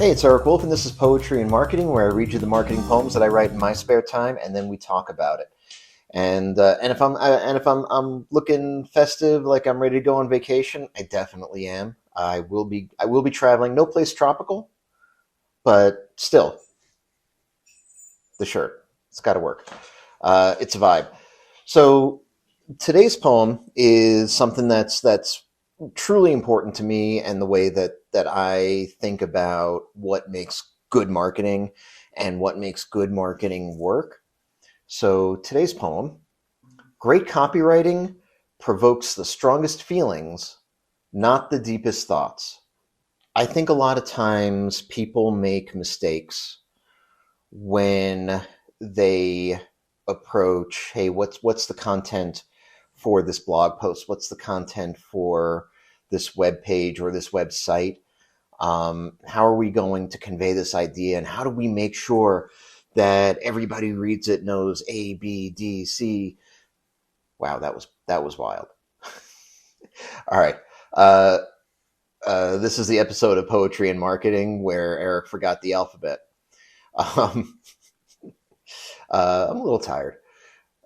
Hey, it's Eric Wolf, and this is Poetry and Marketing, where I read you the marketing poems that I write in my spare time, and then we talk about it. And if I'm looking festive, like I'm ready to go on vacation, I definitely am. I will be traveling. No place tropical, but still, the shirt. It's got to work. It's a vibe. So today's poem is something that's truly important to me and the way that I think about what makes good marketing and what makes good marketing work. So today's poem, great copywriting provokes the strongest feelings, not the deepest thoughts. I think a lot of times people make mistakes when they approach, hey, what's the content for this blog post? What's the content for this web page or this website? How are we going to convey this idea, and how do we make sure that everybody who reads it knows A, B, D, C? Wow, that was wild. All right. This is the episode of Poetry and Marketing where Eric forgot the alphabet. I'm a little tired.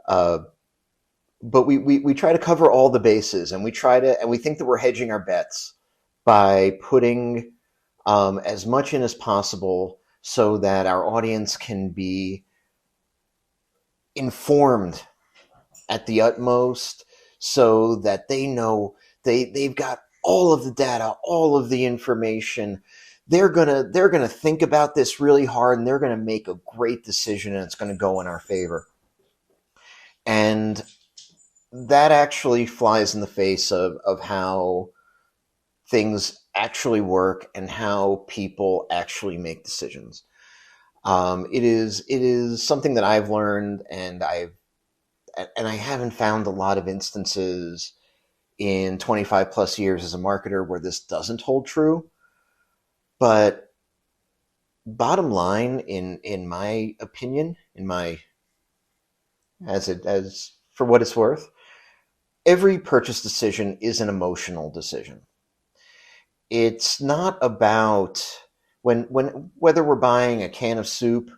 But we try to cover all the bases, and we think that we're hedging our bets by putting as much in as possible so that our audience can be informed at the utmost, so that they know they've got all of the data, all of the information. They're gonna think about this really hard, and they're gonna make a great decision, and it's gonna go in our favor. And that actually flies in the face of how things actually work and how people actually make decisions. It is something that I've learned, and I haven't found a lot of instances in 25 plus years as a marketer where this doesn't hold true. But bottom line, in my opinion, as for what it's worth, every purchase decision is an emotional decision. It's not about whether we're buying a can of soup,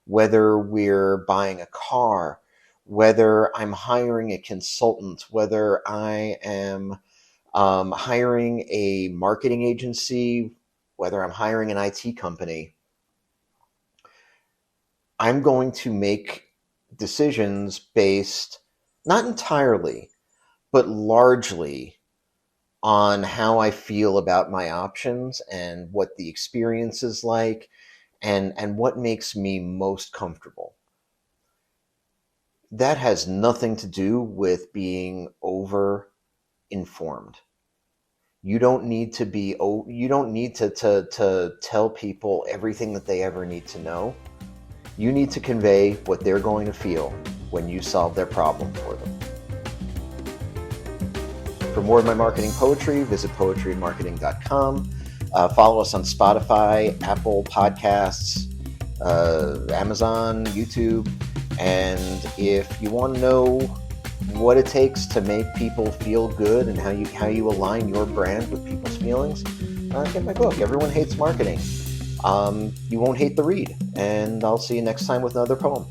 whether we're buying a car, whether I'm hiring a consultant, whether I am hiring a marketing agency, whether I'm hiring an IT company. I'm going to make decisions based not entirely, but largely on how I feel about my options and what the experience is like, and what makes me most comfortable. That has nothing to do with being over informed. You don't need to tell people everything that they ever need to know. You need to convey what they're going to feel when you solve their problem for them. For more of my marketing poetry, visit poetryandmarketing.com. Follow us on Spotify, Apple Podcasts, Amazon, YouTube. And if you want to know what it takes to make people feel good and how you align your brand with people's feelings, get my book, Everyone Hates Marketing. You won't hate the read. And I'll see you next time with another poem.